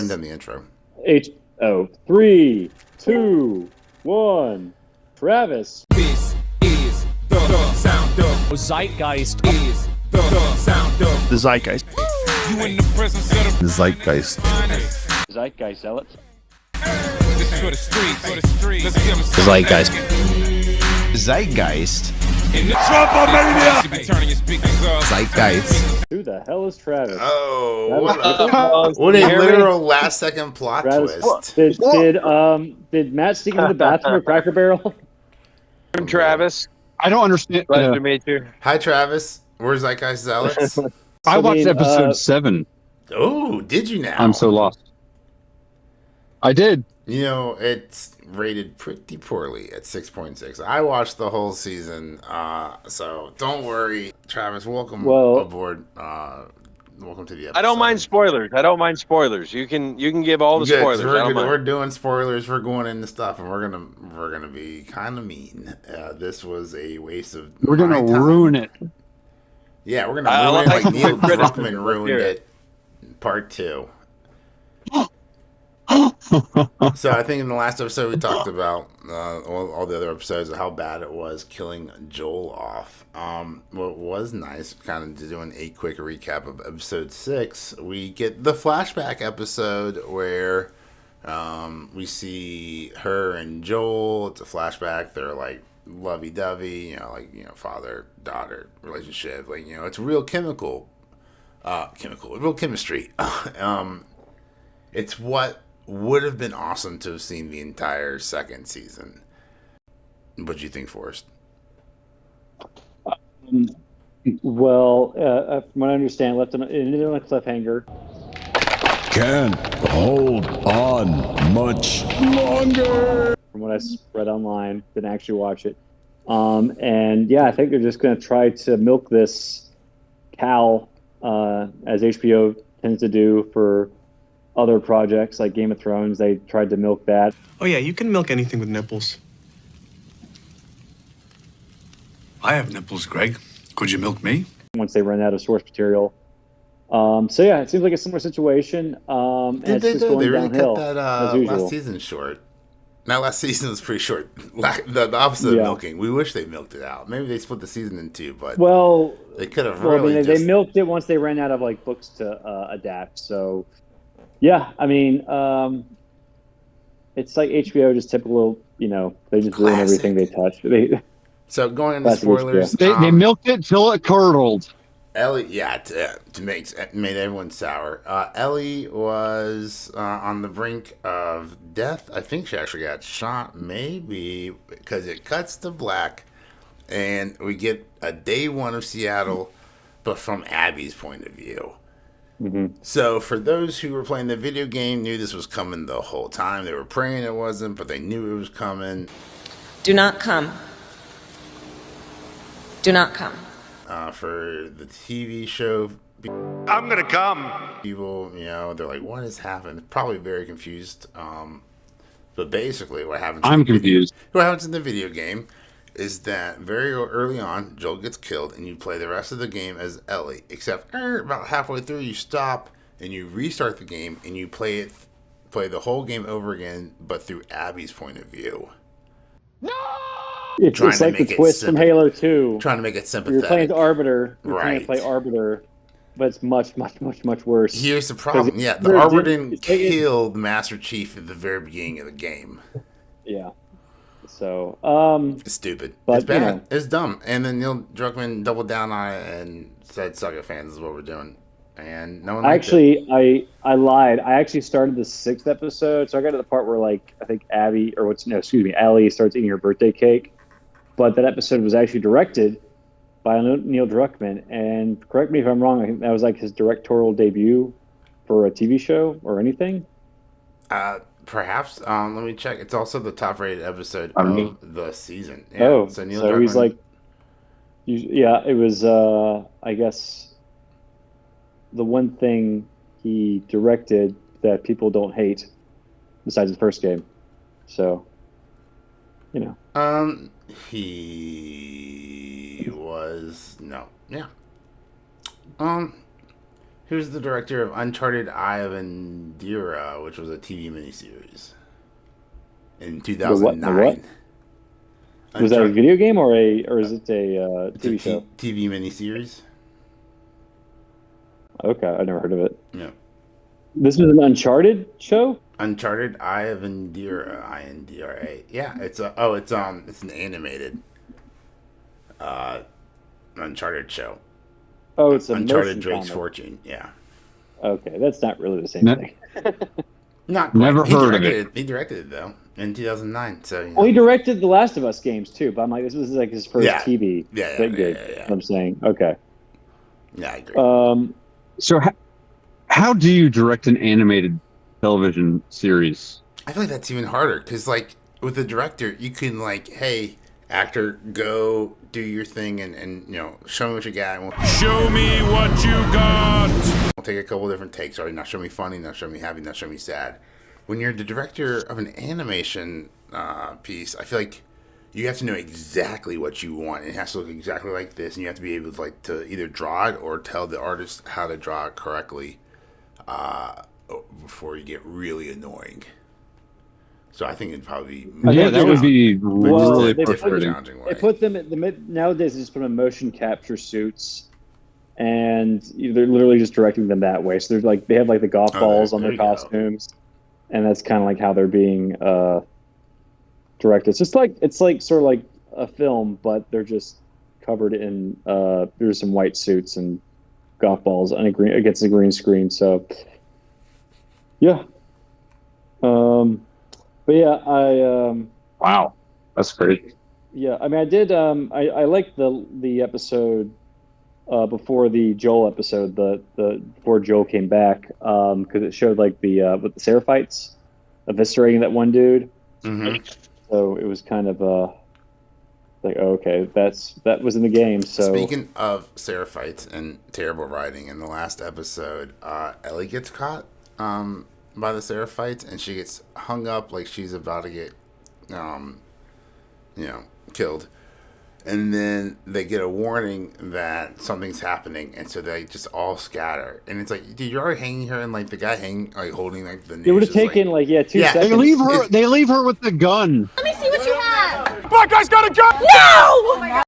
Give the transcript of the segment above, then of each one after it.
haven't done the intro. Three, two, one. Travis. This is the sound of Zeitgeist. is the sound of The Zeitgeist. you in the presence of The Zeitgeist. Zeitgeist zealots. This is for the streets. Let's give them some Zeitgeist. Zeitgeist. in the Trump-a-mania. Be turning your speakers up. Zeitgeist. Who the hell is Travis? Oh, what a literal last second plot twist. Did Matt sneak into the bathroom with Cracker Barrel? I'm Travis. I don't understand. Pleasure to meet you. Hi, Travis. Where's Zeitgeist Zealots? I watched episode 7. Oh, did you now? I'm so lost. I did. You know, it's rated pretty poorly at 6.6. I watched the whole season, so don't worry. Travis, welcome aboard. Welcome to the episode. I don't mind spoilers. You can give all the Good, spoilers. so I don't mind. we're doing spoilers. We're going into stuff, and we're gonna be kind of mean. This was a waste of. We're gonna my time. ruin it. Yeah, we're gonna ruin it like Neil Druckmann ruined it. Part 2. So I think in the last episode we talked about all the other episodes of how bad it was killing Joel off. What was nice, kind of doing a quick recap of episode 6, we get the flashback episode where we see her and Joel. It's a flashback. They're like lovey-dovey, father-daughter relationship. Like, it's real real chemistry. It's what would have been awesome to have seen the entire second season. What do you think, Forrest? Well, from what I understand, left on a cliffhanger. Can't hold on much longer. From what I read online, didn't actually watch it. And yeah, I think they're just going to try to milk this cow, as HBO tends to do for other projects like Game of Thrones. They tried to milk that. Oh yeah, you can milk anything with nipples. I have nipples, Greg. Could you milk me? Once they run out of source material. So yeah, it seems like a similar situation. And Did it's they just do? going They really downhill, cut as that usual. last season short. Not last season was pretty short. The opposite of milking. We wish they milked it out. Maybe they split the season in 2, but they could have really. They milked it once they ran out of like books to adapt. So yeah, I mean, it's like HBO, just typical. They just ruin everything they touch. So going into spoilers, They milked it till it curdled. Ellie, made everyone sour. Ellie was on the brink of death. I think she actually got shot, maybe, because it cuts to black, and we get a day 1 of Seattle, but from Abby's point of view. Mm-hmm. So for those who were playing the video game, knew this was coming the whole time. They were praying it wasn't, but they knew it was coming. Do not come. Do not come. For the TV show, I'm gonna come. people, they're like, what has happened? Probably very confused. But basically what happens I'm confused. What happens in the video game is that very early on, Joel gets killed, and you play the rest of the game as Ellie. Except about halfway through, you stop and you restart the game, and you play the whole game over again, but through Abby's point of view. It's like the twist from Halo 2. Trying to make it sympathetic. You're playing the Arbiter. You're trying Right. to play Arbiter, but it's much, much, much, much worse. Here's the problem. Yeah, the Arbiter didn't kill the Master Chief at the very beginning of the game. Yeah. So, It's stupid. But, It's bad. It's dumb. And then Neil Druckmann doubled down on it and said, "Suck it, fans, is what we're doing." And no one liked it. I lied. I actually started the 6th episode, so I got to the part where, like, I think Ellie starts eating her birthday cake. But that episode was actually directed by Neil Druckmann. And correct me if I'm wrong, I think that was like his directorial debut for a TV show or anything. Perhaps. Let me check. It's also the top-rated episode of the season. Yeah. Oh, so Neil so Druckmann, he's like, yeah, it was, I guess, the one thing he directed that people don't hate besides the first game. So, He Who's the director of Uncharted Eye of Indira, which was a TV miniseries in 2009? The what? Was that a video game or is it a TV show? TV miniseries. Okay, I never heard of it. Yeah. This was an Uncharted show? Uncharted Eye of Indira, Indra. Yeah, it's an animated Uncharted show. Oh, it's a Uncharted motion Drake's comic. Fortune. Yeah. Okay, that's not really the same thing. Not quite. Never heard of it. He directed it though in 2009. So Well, he directed the Last of Us games too, but I'm like, this was like his first TV gig. Yeah. I'm saying, okay. Yeah, I agree. So how do you direct an animated television series? I feel like that's even harder because, like, with the director, you can like, hey, actor, go do your thing and show me what you got. Show me what you got. We'll take a couple different takes. Already, not show me funny, not show me happy, not show me sad. When you're the director of an animation piece, I feel like you have to know exactly what you want. It has to look exactly like this, and you have to be able to either draw it or tell the artist how to draw it correctly before you get really annoying. So I think it'd probably be that would be really frustrating. They put them at nowadays. They just put them in motion capture suits, and they're literally just directing them that way. So they have like the golf balls on their costumes, and that's kind of like how they're being directed. It's like sort of like a film, but they're just covered in there's some white suits and golf balls on against a green screen. So yeah, but yeah, wow, that's great. Yeah, I mean, I did. I liked the episode before the Joel episode, the before Joel came back, because it showed like with the Seraphites eviscerating that one dude. Mm-hmm. So it was kind of like, oh, okay, that was in the game. So speaking of Seraphites and terrible writing, in the last episode, Ellie gets caught by the Seraphites, and she gets hung up like she's about to get killed. And then they get a warning that something's happening, and so they just all scatter. And it's like, dude, you're already hanging her, and like the guy holding like the news. It would have taken 2 seconds. They leave her with the gun. Let me see what you have. Black guy's got a gun. No! Oh my God.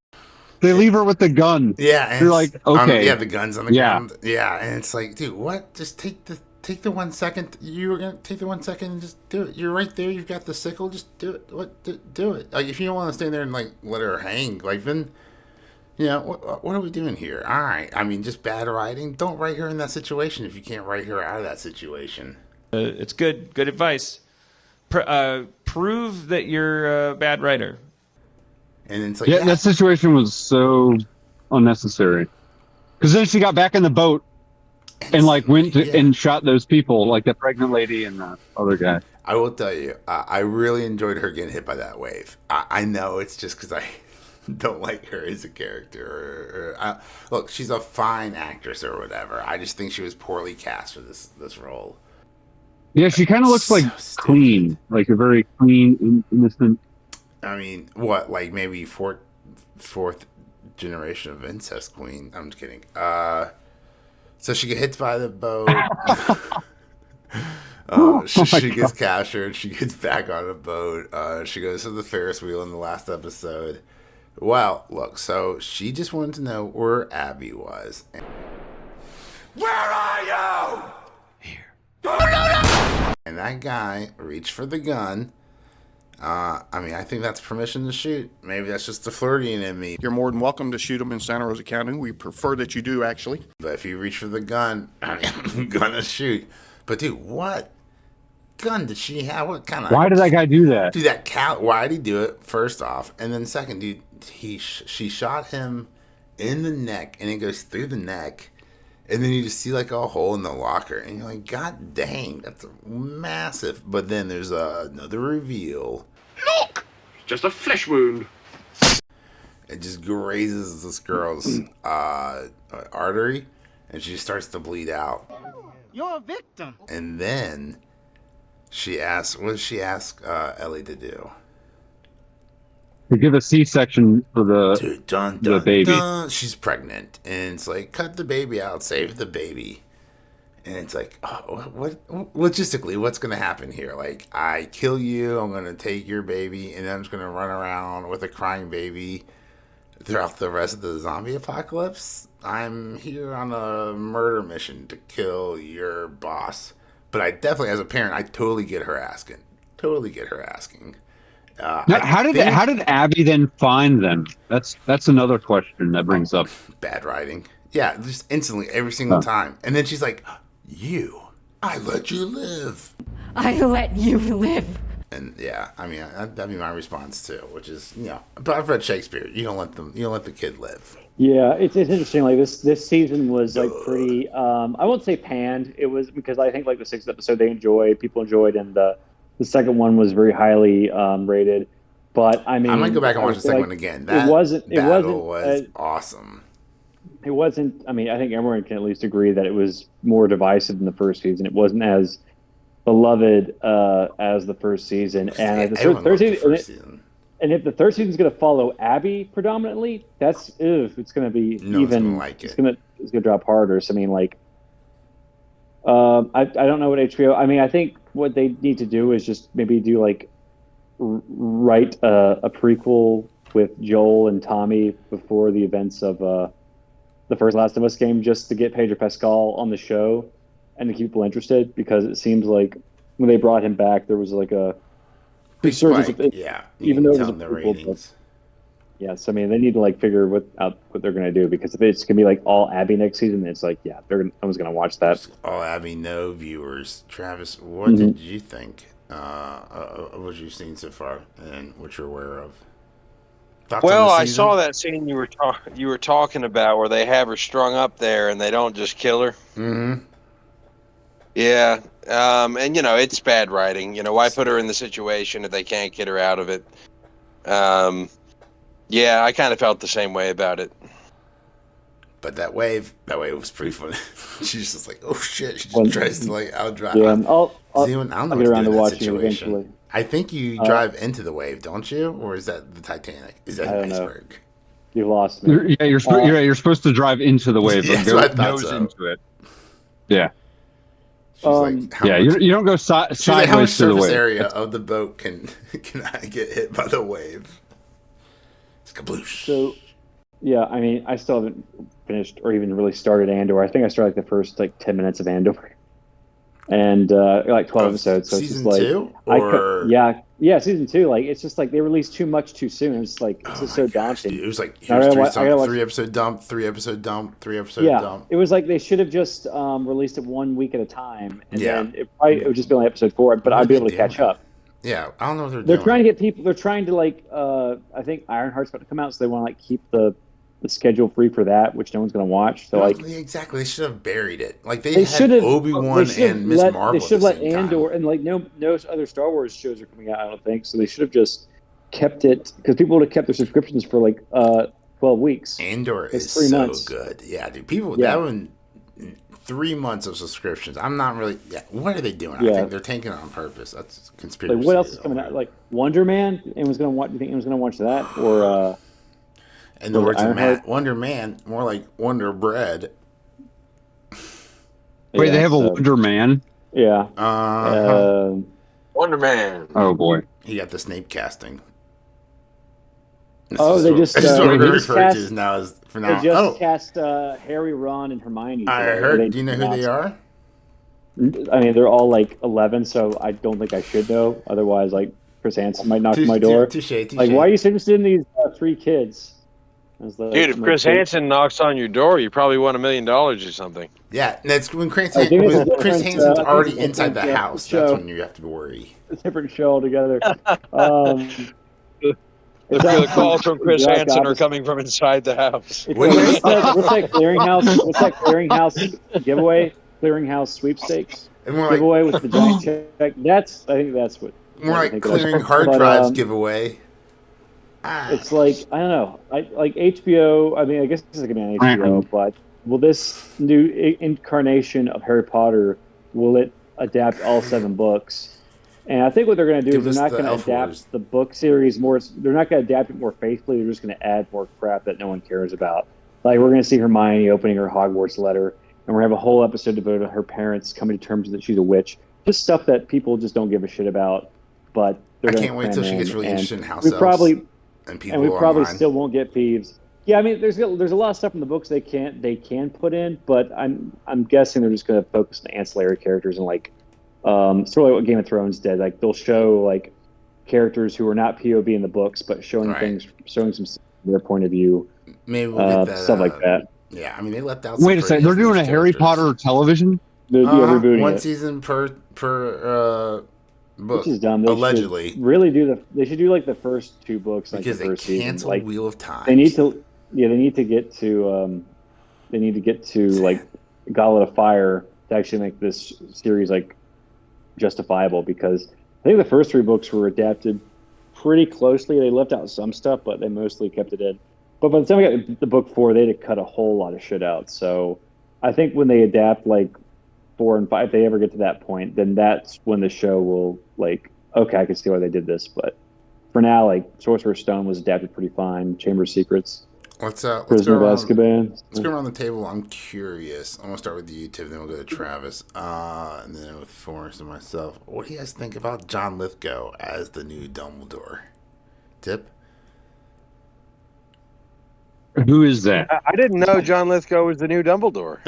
They leave her with the gun. Yeah, and you're like, okay, the gun's on the ground. Yeah, and it's like, dude, what? Just take the 1 second. You were gonna take the 1 second and just do it. You're right there. You've got the sickle. Just do it. Do it. Like, if you don't want to stand there and like let her hang, like then, what are we doing here? All right. I mean, just bad writing. Don't write her in that situation if you can't write her out of that situation. It's good advice. Prove that you're a bad writer. And it's like, that situation was so unnecessary. Because then she got back in the boat. And like went and shot those people, like the pregnant lady and the other guy. I will tell you, I really enjoyed her getting hit by that wave. I know it's just because I don't like her as a character. Look, she's a fine actress or whatever. I just think she was poorly cast for this role. Yeah, she kind of looks like clean, like a very clean, innocent. I mean, what, like maybe fourth generation of incest queen? I'm just kidding. So she gets hit by the boat. She gets captured. She gets back on a boat. She goes to the Ferris wheel in the last episode. Well, look, so she just wanted to know where Abby was. Where are you? Here. And that guy reached for the gun. I mean, I think that's permission to shoot. Maybe that's just the flirting in me. You're more than welcome to shoot them in Santa Rosa County. We prefer that you do, actually. But if you reach for the gun, I'm gonna shoot. But dude, what gun did she have? What kind of? Why did that guy do that? Dude, why did he do it? First off, and then second, dude, she shot him in the neck, and it goes through the neck, and then you just see like a hole in the locker, and you're like, God dang, that's massive. But then there's another reveal. Look! It's just a flesh wound. It just grazes this girl's artery, and she starts to bleed out. You're a victim. And then she asks, what does she ask Ellie to do? To give a C-section for the baby. She's pregnant, and it's like, cut the baby out, save the baby. And it's like, oh, what logistically, what's going to happen here? Like, I kill you, I'm going to take your baby, and then I'm just going to run around with a crying baby throughout the rest of the zombie apocalypse. I'm here on a murder mission to kill your boss. But I definitely, as a parent, I totally get her asking. How did Abby then find them? That's another question that brings up bad writing. Yeah, just instantly every single time. And then she's like, I let you live. I let you live. And yeah, I mean that'd be my response too, which is But I've read Shakespeare. You don't let the kid live. Yeah, it's interesting. Like this season was like pretty. I won't say panned. It was because I think like the 6th episode people enjoyed, and the second one was very highly rated. But I mean, I might go back and watch the second one again. That was awesome. It wasn't. I mean, I think everyone can at least agree that it was more divisive than the first season. It wasn't as beloved as the first season, and the third season. And if the third season is going to follow Abby predominantly, it's going to be it's going to drop harder. So I mean, like, I don't know what HBO. I mean, I think what they need to do is just maybe do like write a prequel with Joel and Tommy before the events of the first Last of Us game, just to get Pedro Pascal on the show and to keep people interested, because it seems like when they brought him back, there was like a big spike. Even though it was the ratings. Yes, I mean they need to like figure out what they're going to do, because if it's going to be like all Abby next season, it's like someone's going to watch that. All Abby, no viewers. Travis, what did you think? What you've seen so far and what you're aware of? Well, I saw that scene you were talking about where they have her strung up there and they don't just kill her. Mm-hmm. Yeah, and it's bad writing. Why put her in the situation if they can't get her out of it? Yeah, I kind of felt the same way about it. But that wave was pretty funny. She's just like, oh shit! She just tries to like outdrive. Yeah, I don't know get around to watching it eventually. I think you drive into the wave, don't you? Or is that the Titanic? Is that an iceberg? You lost me. You're supposed to drive into the wave, Yeah, but go nose into it. Yeah. She's like, you don't go sideways like, how much to the surface wave. area of the boat can I get hit by the wave? It's kabloosh. So, yeah, I mean, I still haven't finished or even really started Andor. I think I started like the first 10 minutes of Andor. And like 12 episodes. So season it's just like 2? Or... yeah, season 2. Like it's just like they released too much too soon. It's like it's just so daunting. Dude, it was like here's 3 episode dump, 3 episode dump, 3 episode dump. It was like they should have just released it 1 week at a time, and then it would just be only episode 4. But I'd be able to catch up. Yeah, I don't know what they're doing. They're trying to get people. They're trying to like. I think Ironheart's about to come out, so they want to like keep the schedule free for that, which no one's going to watch. So exactly, they should have buried it. Like they should have Obi-Wan and Miss Marvel. They should have let Andor time. And like no other Star Wars shows are coming out. I don't think so. They should have just kept it, because people would have kept their subscriptions for like 12 weeks. Andor is 3 months. Good. Yeah, dude. That one 3 months of subscriptions. I'm not really. Yeah, what are they doing? I think they're tanking it on purpose. That's conspiracy. Like what else is coming out? Like Wonder Man. Anyone's going to watch? Do you think anyone's going to watch that or? In the words of Matt, Wonder Man, more like Wonder Bread. Wait, they have a Wonder Man? Yeah. Wonder Man. Oh, boy. He got the Snape casting. They just cast Harry, Ron, and Hermione. I heard. Do you know who they are? I mean, they're all like 11, so I don't think I should know. Otherwise, like Chris Hansen might knock on my door. Touche. Like, why are you so interested in these 3 kids? Dude, if Chris Hansen knocks on your door, you probably won $1 million or something. Yeah, that's when Chris Hansen's already inside the house. That's when you have to worry. It's a different show altogether. The calls from Chris Hansen are coming from inside the house. What's that clearinghouse? What's that clearinghouse giveaway? Clearinghouse sweepstakes giveaway with the giant check. I think that's what. More like clearing hard drives giveaway. It's like, I don't know. Like HBO. I mean, I guess it's going to be on HBO, but will this new incarnation of Harry Potter, will it adapt all 7 books? And I think what they're going to do is they're not going to adapt the book series more. They're not going to adapt it more faithfully. They're just going to add more crap that no one cares about. Like we're going to see Hermione opening her Hogwarts letter, and we're gonna have a whole episode devoted to her parents coming to terms that she's a witch. Just stuff that people just don't give a shit about. But I can't wait till she gets really interested in house elves. And we probably still won't get Peeves. Yeah, I mean, there's a lot of stuff in the books they can put in, but I'm guessing they're just going to focus on ancillary characters and like sort of like what Game of Thrones did. Like they'll show like characters who are not POV in the books, but showing some from their point of view. Maybe we'll get that, stuff like that. Yeah, I mean they left out. Wait a second, they're doing a Harry Potter television. They're rebooting one it. season per book. Which is dumb. Allegedly, they should do like the first 2 books like because the first they canceled season. Like, Wheel of Time. They need to get to like Goblet of Fire to actually make this series like justifiable, because I think the first 3 books were adapted pretty closely. They left out some stuff, but they mostly kept it in. But by the time we got the book 4, they had to cut a whole lot of shit out. So I think when they adapt like 4 and 5, if they ever get to that point, then that's when the show will like, okay, I can see why they did this. But for now, like Sorcerer's Stone was adapted pretty fine. Chamber of Secrets. Let's Prisoner go of Azkaban. Let's go around the table. I'm curious. I'm gonna start with you, Tip, then we'll go to Travis, and then with Forrest and myself. What do you guys think about John Lithgow as the new Dumbledore? Tip. Who is that? I didn't know John Lithgow was the new Dumbledore.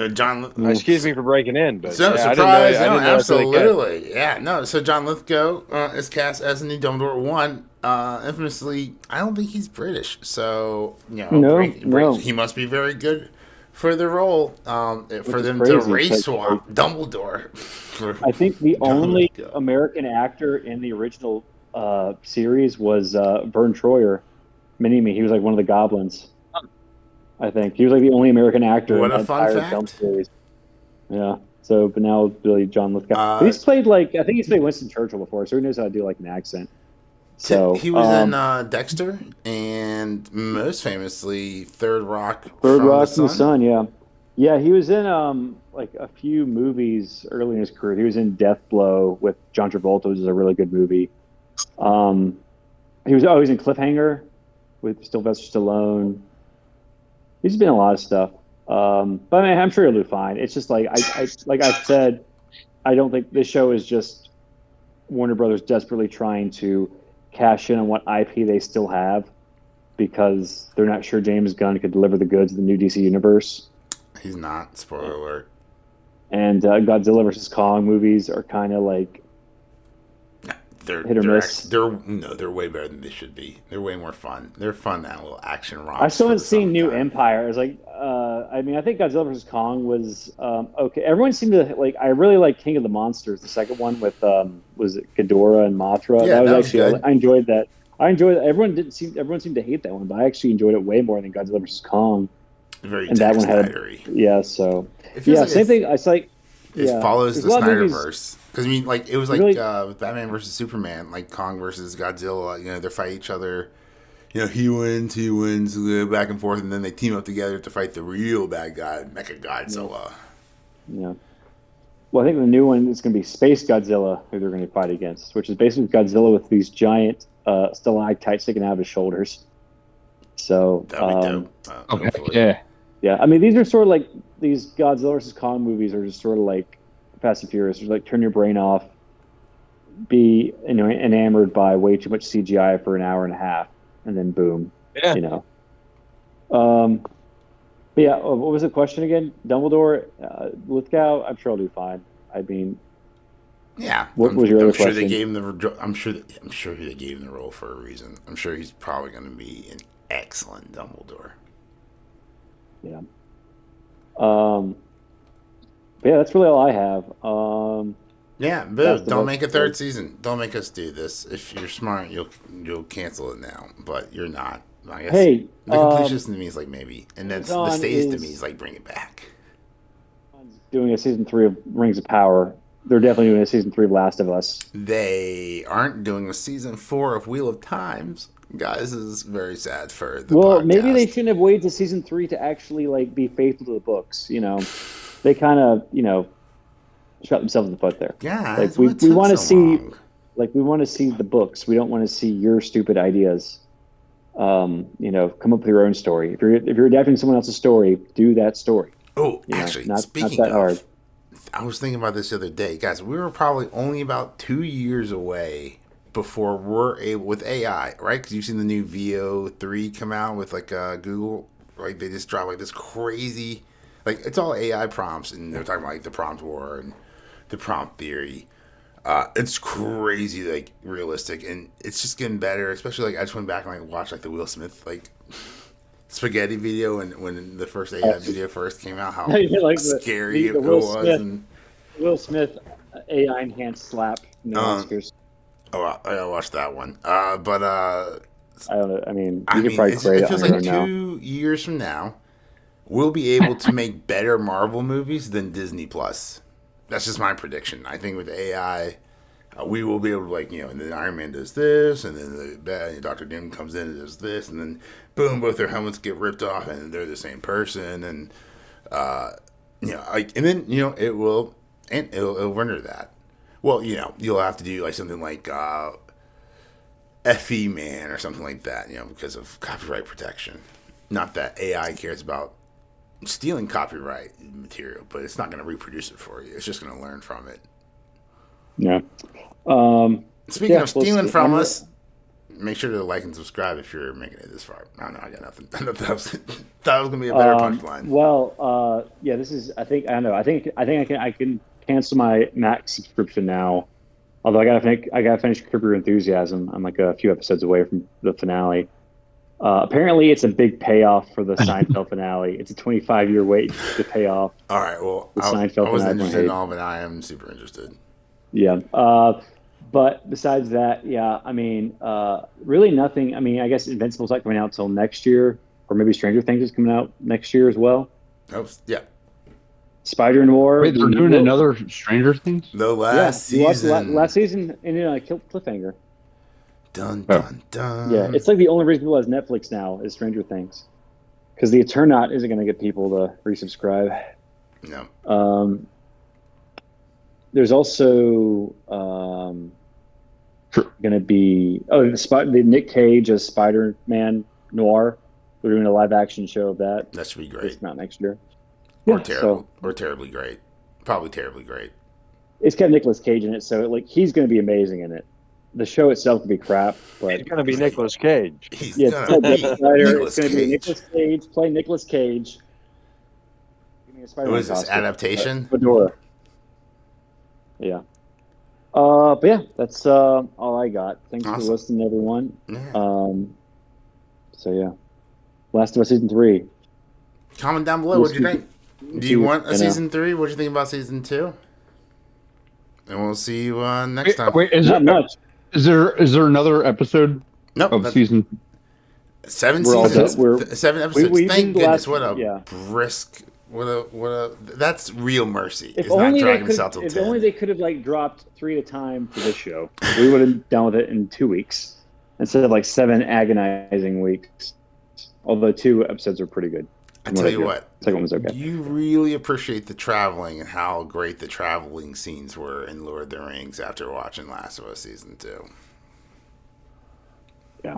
Excuse me for breaking in, but so yeah, surprise! I didn't know Absolutely, yeah. No, so John Lithgow is cast as the new Dumbledore. One, infamously, I don't think he's British, so No. He must be very good for the role. For them crazy, to race swap Dumbledore. I think the only American actor in the original series was Vern Troyer. Mini-Me. He was like one of the goblins. I think he was like the only American actor in the entire film series. Yeah. So, but now Billy John Lithgow. He's played I think he's played Winston Churchill before, so he knows how to do like an accent. So he was in Dexter, and most famously Third Rock. From the Sun. Yeah. He was in like a few movies early in his career. He was in Death Blow with John Travolta, which is a really good movie. He was in Cliffhanger with Sylvester Stallone. He's been in a lot of stuff, but I mean, I'm sure he'll do fine. It's just like I said, I don't think this show is just Warner Brothers desperately trying to cash in on what IP they still have, because they're not sure James Gunn could deliver the goods of the new DC universe. He's not. Spoiler alert. And Godzilla vs. Kong movies are kind of like hit or miss. They're way better than they should be. They're way more fun. They're fun that little action romps. I still haven't seen New Empire. I was like, I mean, I think Godzilla vs. Kong was okay. Everyone seemed to like. I really like King of the Monsters, the second one with was it Ghidorah and Mothra? Yeah, that was actually good. I enjoyed that. Everyone seemed to hate that one, but I actually enjoyed it way more than Godzilla vs. Kong. Very and that one had So same thing. It's like it follows the Snyderverse. Because I mean, like it was like with Batman versus Superman, like Kong versus Godzilla. They fight each other. He wins, back and forth, and then they team up together to fight the real bad guy, Mecha Godzilla. Yeah. Well, I think the new one is going to be Space Godzilla, who they're going to fight against, which is basically Godzilla with these giant stalactites sticking out of his shoulders. So that'd be dope. Yeah. I mean, these are sort of like these Godzilla versus Kong movies are just sort of like Fast and Furious. Just like turn your brain off, be enamored by way too much CGI for an hour and a half, and then boom. Yeah. But yeah, what was the question again? Dumbledore, Lithgow. I'm sure I'll do fine. I mean, yeah. What was your other question? They gave him I'm sure they gave him the role for a reason. I'm sure he's probably going to be an excellent Dumbledore. Yeah. But yeah, that's really all I have. Don't make a third season. Don't make us do this. If you're smart, you'll cancel it now. But you're not. I guess the completionist to me is like maybe, and then the stays to me is like bring it back. Doing a season 3 of Rings of Power. They're definitely doing a season 3 of Last of Us. They aren't doing a season 4 of Wheel of Times. Guys, this is very sad for the podcast. Maybe they shouldn't have waited to season 3 to actually like be faithful to the books. They kind of shot themselves in the foot there. Yeah, like we want to see, like we want to see the books. We don't want to see your stupid ideas. Come up with your own story. If you're adapting someone else's story, do that story. Oh, actually, not speaking that of, hard. I was thinking about this the other day, guys. We were probably only about 2 years away before we're able with AI, right? Because you've seen the new VO3 come out with like Google, right? They just dropped like this crazy, like it's all AI prompts, and they're talking about like the prompt war and the prompt theory. It's crazy, like realistic, and it's just getting better. Especially like I just went back and like watched like the Will Smith like spaghetti video, and when the first AI video first came out, how like scary the it Will was. Smith, And Will Smith AI enhanced slap in the Oscars. oh, I gotta watch that one. I don't know. I mean, you could probably it create it feels on like your own 2 years from now, we'll be able to make better Marvel movies than Disney Plus. That's just my prediction. I think with AI, we will be able to, like, and then Iron Man does this, and then Doctor Doom comes in and does this, and then boom, both their helmets get ripped off, and they're the same person, and and then it'll render that. Well, you'll have to do like something like FE Man or something like that, because of copyright protection. Not that AI cares about stealing copyright material, but it's not going to reproduce it for you. It's just going to learn from it. Yeah. Speaking of stealing from us, make sure to like and subscribe if you're making it this far. I don't know. I got nothing. I thought it was going to be a better punchline. Well, this is. I think I can cancel my Max subscription now. Although I gotta finish Curb Your Enthusiasm. I'm like a few episodes away from the finale. Apparently, it's a big payoff for the Seinfeld finale. It's a 25-year wait to pay off. All right. Well, the Seinfeld I wasn't interested in all, but I am super interested. Yeah. But besides that, yeah, I mean, really nothing. I mean, I guess Invincible's not coming out until next year, or maybe Stranger Things is coming out next year as well. Oh, yeah. Spider-Noir. Wait, they're doing another Stranger Things? The last season. Last season in cliffhanger. Dun, dun, dun. Yeah, it's like the only reason people has Netflix now is Stranger Things. Because the Eternaut isn't going to get people to resubscribe. No. There's also going to be the Nick Cage as Spider-Man Noir. We're doing a live-action show of that. That should be great. It's not next year. Or terrible, or terribly great. Probably terribly great. It's got Nicolas Cage in it, so he's going to be amazing in it. The show itself could be crap, but it's going to be Nicolas Cage. It's going to be Nicolas Cage. Play Nicolas Cage. What is this, adaptation? Fedora. Yeah. But yeah, that's all I got. Thanks for listening, everyone. Yeah. So yeah, Last of Us season 3. Comment down below. What do you think? Do you want a season 3? What do you think about season 2? And we'll see you next time. Wait, is there another episode of season? 7 seasons. 7 episodes. Thank goodness. What a brisk. What a. That's real mercy. If only they could have dropped 3 at a time for this show, we would have been done with it in 2 weeks instead of 7 agonizing weeks. Although 2 episodes are pretty good. I tell you what, second one was okay. You really appreciate the traveling and how great the traveling scenes were in Lord of the Rings after watching Last of Us season 2. Yeah,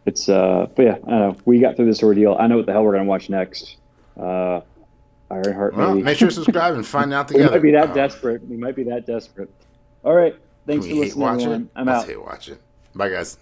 it's but yeah, I don't know. We got through this ordeal. I know what the hell we're gonna watch next. Ironheart. Well, maybe. make sure to subscribe and find out together. We might be that desperate. We might be that desperate. All right, thanks for listening, everyone. I'm out. Let's hate watch it. Bye, guys.